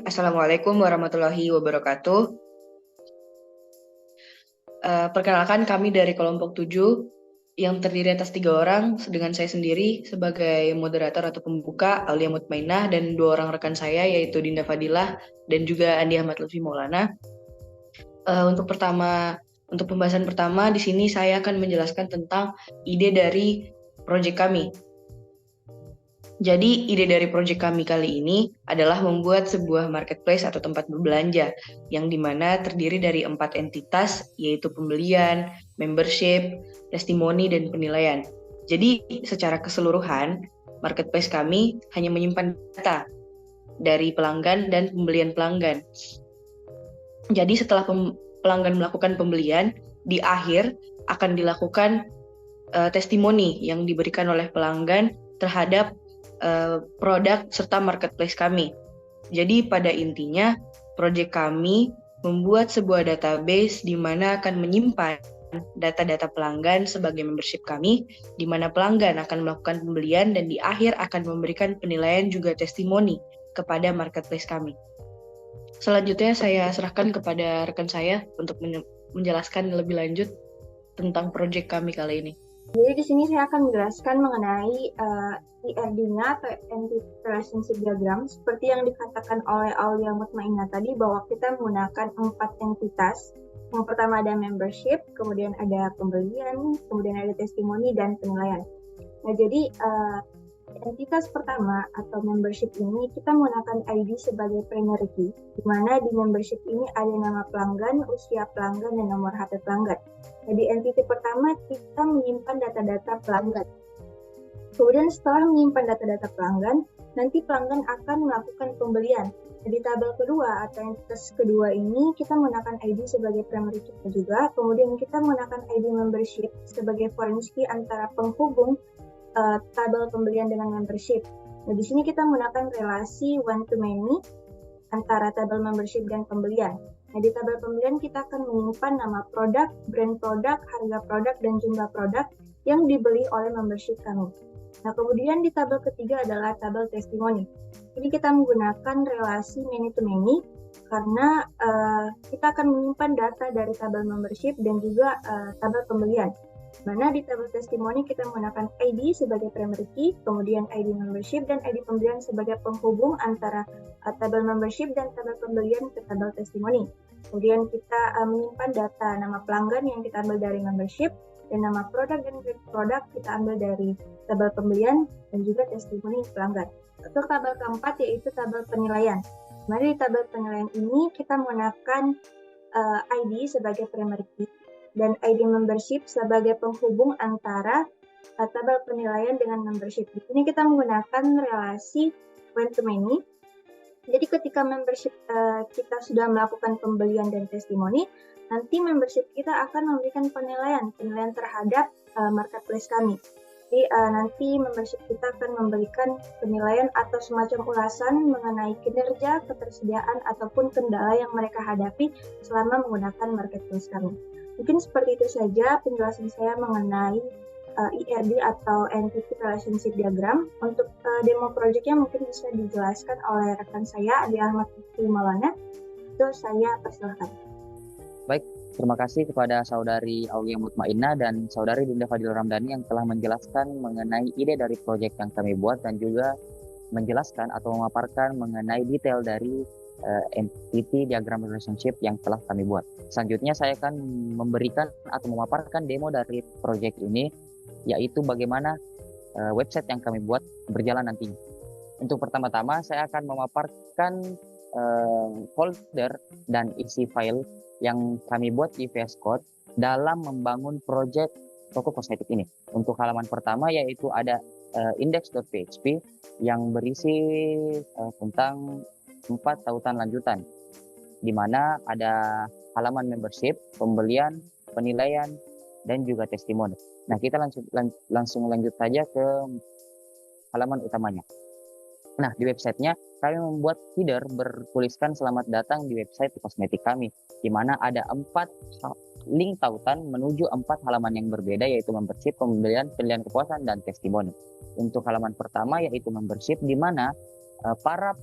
Assalamualaikum warahmatullahi wabarakatuh. Perkenalkan kami dari kelompok 7 yang terdiri atas 3 orang dengan saya sendiri sebagai moderator atau pembuka, Aulia Mutmainah, dan 2 orang rekan saya yaitu Dinda Fadilah dan juga Andi Ahmad Lutfi Maulana. Untuk pembahasan pertama di sini saya akan menjelaskan tentang ide dari proyek kami. Jadi, ide dari proyek kami kali ini adalah membuat sebuah marketplace atau tempat berbelanja yang dimana terdiri dari 4 entitas, yaitu pembelian, membership, testimoni, dan penilaian. Jadi, secara keseluruhan, marketplace kami hanya menyimpan data dari pelanggan dan pembelian pelanggan. Jadi, setelah pelanggan melakukan pembelian, di akhir akan dilakukan testimoni yang diberikan oleh pelanggan terhadap produk serta marketplace kami. Jadi pada intinya, proyek kami membuat sebuah database di mana akan menyimpan data-data pelanggan sebagai membership kami, di mana pelanggan akan melakukan pembelian dan di akhir akan memberikan penilaian juga testimoni kepada marketplace kami. Selanjutnya saya serahkan kepada rekan saya untuk menjelaskan lebih lanjut tentang proyek kami kali ini. Jadi di sini saya akan menjelaskan mengenai IRD-nya atau Entity Relationship Diagram. Seperti yang dikatakan oleh Aulia Mutmainah tadi bahwa kita menggunakan 4 entitas. Yang pertama ada membership, kemudian ada pembelian, kemudian ada testimoni dan penilaian. Nah jadi entitas pertama atau membership ini kita menggunakan ID sebagai primary key, di mana di membership ini ada nama pelanggan, usia pelanggan, dan nomor HP pelanggan. Jadi entity pertama kita menyimpan data-data pelanggan. Kemudian setelah menyimpan data-data pelanggan, nanti pelanggan akan melakukan pembelian. Jadi tabel kedua atau entitas kedua ini kita menggunakan ID sebagai primary key juga, kemudian kita menggunakan ID membership sebagai foreign key antara penghubung tabel pembelian dengan membership. Nah, di sini kita menggunakan relasi one to many antara tabel membership dan pembelian. Nah, di tabel pembelian kita akan menyimpan nama produk, brand produk, harga produk, dan jumlah produk yang dibeli oleh membership kami. Nah, kemudian di tabel ketiga adalah tabel testimoni. Ini kita menggunakan relasi many to many karena kita akan menyimpan data dari tabel membership dan juga tabel pembelian. Mana di tabel testimoni kita menggunakan ID sebagai primary key, kemudian ID membership dan ID pembelian sebagai penghubung antara tabel membership dan tabel pembelian ke tabel testimoni. Kemudian kita menyimpan data nama pelanggan yang kita ambil dari membership, dan nama produk dan grade produk kita ambil dari tabel pembelian dan juga testimoni pelanggan. Untuk tabel keempat yaitu tabel penilaian. Mari di tabel penilaian ini kita menggunakan ID sebagai primary key dan ID membership sebagai penghubung antara tabel penilaian dengan membership. Di sini kita menggunakan relasi one to many. Jadi ketika membership kita sudah melakukan pembelian dan testimoni, nanti membership kita akan memberikan penilaian terhadap marketplace kami. Jadi nanti membership kita akan memberikan penilaian atau semacam ulasan mengenai kinerja, ketersediaan, ataupun kendala yang mereka hadapi selama menggunakan marketplace kami. Mungkin seperti itu saja penjelasan saya mengenai IRD atau Entity Relationship Diagram. Untuk demo projectnya mungkin bisa dijelaskan oleh rekan saya, Andi Ahmad Lutfi Maulana. Itu saya persilahkan. Baik, terima kasih kepada Saudari Aulia Mutmainah dan Saudari Dinda Fadilah Ramdhani yang telah menjelaskan mengenai ide dari proyek yang kami buat dan juga menjelaskan atau memaparkan mengenai detail dari entity diagram relationship yang telah kami buat. Selanjutnya saya akan memberikan atau memaparkan demo dari proyek ini, yaitu bagaimana website yang kami buat berjalan nantinya. Untuk pertama-tama saya akan memaparkan folder dan isi file yang kami buat di VS Code dalam membangun proyek toko kosmetik ini. Untuk halaman pertama yaitu ada index.php yang berisi tentang 4 tautan lanjutan, di mana ada halaman membership, pembelian, penilaian, dan juga testimoni. Nah, kita langsung lanjut saja ke halaman utamanya. Nah, di websitenya kami membuat header bertuliskan selamat datang di website kosmetik kami, di mana ada 4 link tautan menuju 4 halaman yang berbeda, yaitu membership, pembelian, penilaian kepuasan, dan testimoni. Untuk halaman pertama yaitu membership, di mana para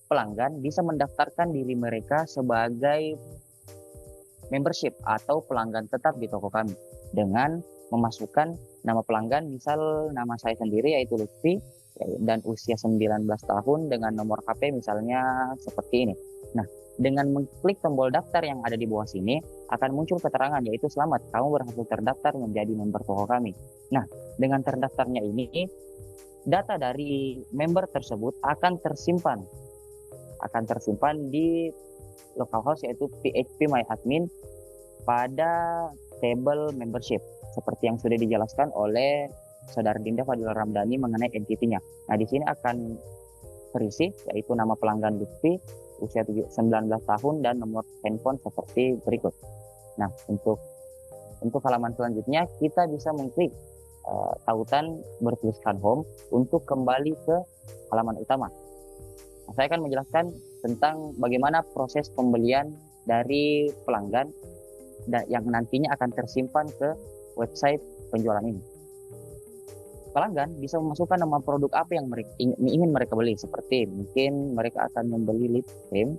pelanggan bisa mendaftarkan diri mereka sebagai membership atau pelanggan tetap di toko kami dengan memasukkan nama pelanggan, misal nama saya sendiri yaitu Lutfi dan usia 19 tahun dengan nomor HP misalnya seperti ini. Nah, dengan mengklik tombol daftar yang ada di bawah sini akan muncul keterangan yaitu selamat, kamu berhasil terdaftar menjadi member toko kami. Nah, dengan terdaftarnya ini data dari member tersebut akan tersimpan di localhost yaitu PHP My Admin pada table membership seperti yang sudah dijelaskan oleh Saudara Dinda Fadila Ramdhani mengenai entity-nya. Nah, di sini akan terisi yaitu nama pelanggan Lutfi, usia 19 tahun dan nomor handphone seperti berikut. Nah, untuk halaman selanjutnya kita bisa mengklik tautan bertuliskan home untuk kembali ke halaman utama. Nah, saya akan menjelaskan tentang bagaimana proses pembelian dari pelanggan yang nantinya akan tersimpan ke website penjualan ini. Pelanggan bisa memasukkan nama produk apa yang ingin mereka beli, seperti mungkin mereka akan membeli lip cream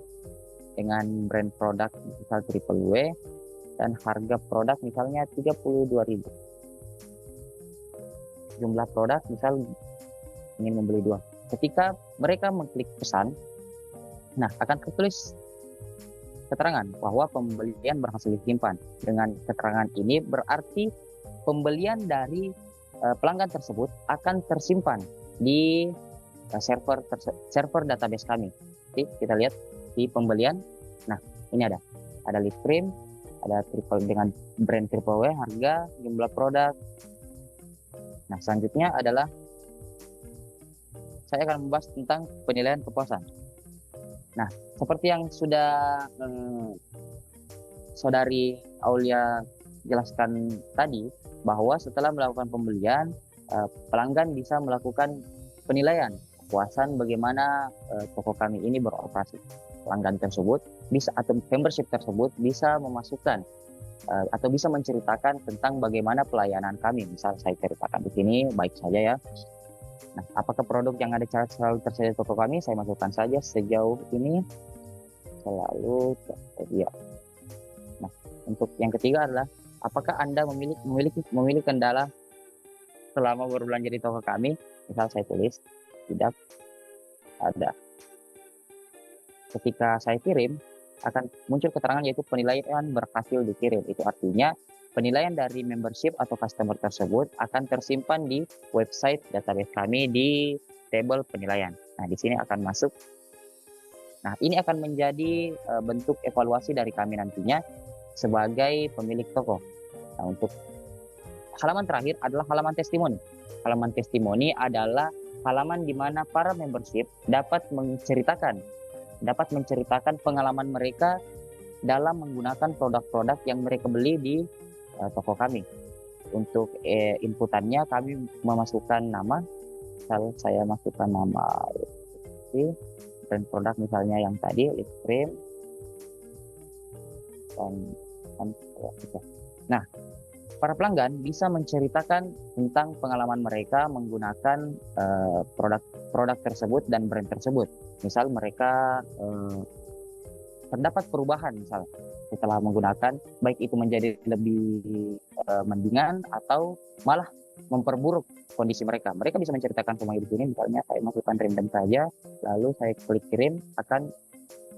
dengan brand produk misal Triple W dan harga produk misalnya 32.000. Jumlah produk misal ingin membeli 2. Ketika mereka mengklik pesan, nah akan tertulis keterangan bahwa pembelian berhasil disimpan. Dengan keterangan ini berarti pembelian dari pelanggan tersebut akan tersimpan di server database kami. Jadi, kita lihat di pembelian. Nah, ini ada lip cream, ada dengan brand Triple W, harga, jumlah produk. Nah, selanjutnya adalah saya akan membahas tentang penilaian kepuasan. Nah, seperti yang sudah Saudari Aulia jelaskan tadi, bahwa setelah melakukan pembelian, pelanggan bisa melakukan penilaian kepuasan bagaimana toko kami ini beroperasi. Pelanggan tersebut bisa atau membership tersebut bisa memasukkan atau bisa menceritakan tentang bagaimana pelayanan kami. Misal saya ceritakan di sini baik saja ya. Nah, apakah produk yang ada selalu tersedia di toko kami? Saya masukkan saja sejauh ini selalu tersedia. Nah, untuk yang ketiga adalah apakah Anda memiliki kendala selama berbelanja di toko kami? Misal saya tulis tidak ada. Ketika saya kirim akan muncul keterangan yaitu penilaian berhasil dikirim. Itu artinya penilaian dari membership atau customer tersebut akan tersimpan di website database kami di table penilaian. Nah, di sini akan masuk. Nah, ini akan menjadi bentuk evaluasi dari kami nantinya sebagai pemilik toko. Nah, untuk halaman terakhir adalah halaman testimoni. Halaman testimoni adalah halaman di mana para membership dapat menceritakan pengalaman mereka dalam menggunakan produk-produk yang mereka beli di toko kami. Untuk inputannya kami memasukkan nama, misal saya masukkan nama brand produk misalnya yang tadi lip cream dan nah, para pelanggan bisa menceritakan tentang pengalaman mereka menggunakan produk tersebut dan brand tersebut. Misal mereka terdapat perubahan misal setelah menggunakan, baik itu menjadi lebih mendingan atau malah memperburuk kondisi mereka. Mereka bisa menceritakan semuanya di sini. Misalnya saya masukkan random saja, lalu saya klik kirim, akan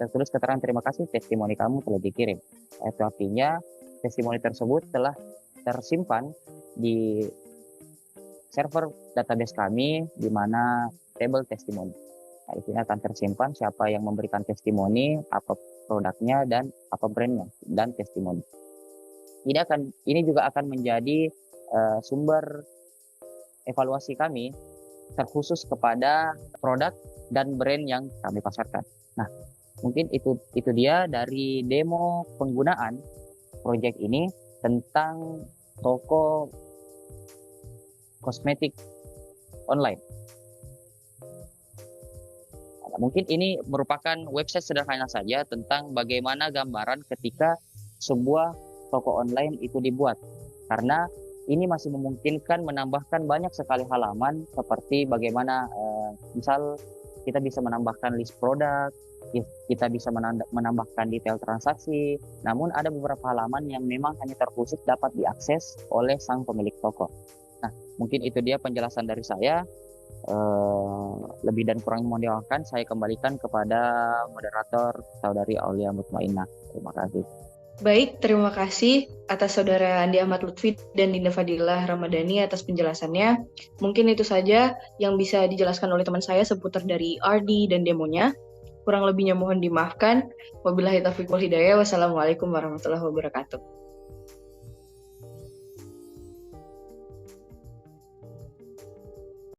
tertulis keterangan terima kasih, testimoni kamu telah dikirim. Itu artinya testimoni tersebut telah tersimpan di server database kami di mana table testimoni. Nah, di sini akan tersimpan siapa yang memberikan testimoni, apa produknya dan apa brandnya dan testimoni. Ini juga akan menjadi sumber evaluasi kami terkhusus kepada produk dan brand yang kami pasarkan. Nah, mungkin itu dia dari demo penggunaan proyek ini tentang toko kosmetik online. Mungkin ini merupakan website sederhana saja tentang bagaimana gambaran ketika sebuah toko online itu dibuat. Karena ini masih memungkinkan menambahkan banyak sekali halaman seperti bagaimana misal kita bisa menambahkan list produk, kita bisa menambahkan detail transaksi. Namun ada beberapa halaman yang memang hanya terkhusus dapat diakses oleh sang pemilik toko. Nah, mungkin itu dia penjelasan dari saya. Lebih dan kurang mohon dimaafkan, saya kembalikan kepada moderator Saudari Aulia Mutmainnah. Terima kasih. Baik, terima kasih atas Saudara Andi Ahmad Lutfi dan Dinda Fadilah Ramadhani atas penjelasannya. Mungkin itu saja yang bisa dijelaskan oleh teman saya seputar dari RD dan demonya. Kurang lebihnya mohon dimaafkan. Wabillahi taufiq wal hidayah. Wassalamualaikum warahmatullahi wabarakatuh.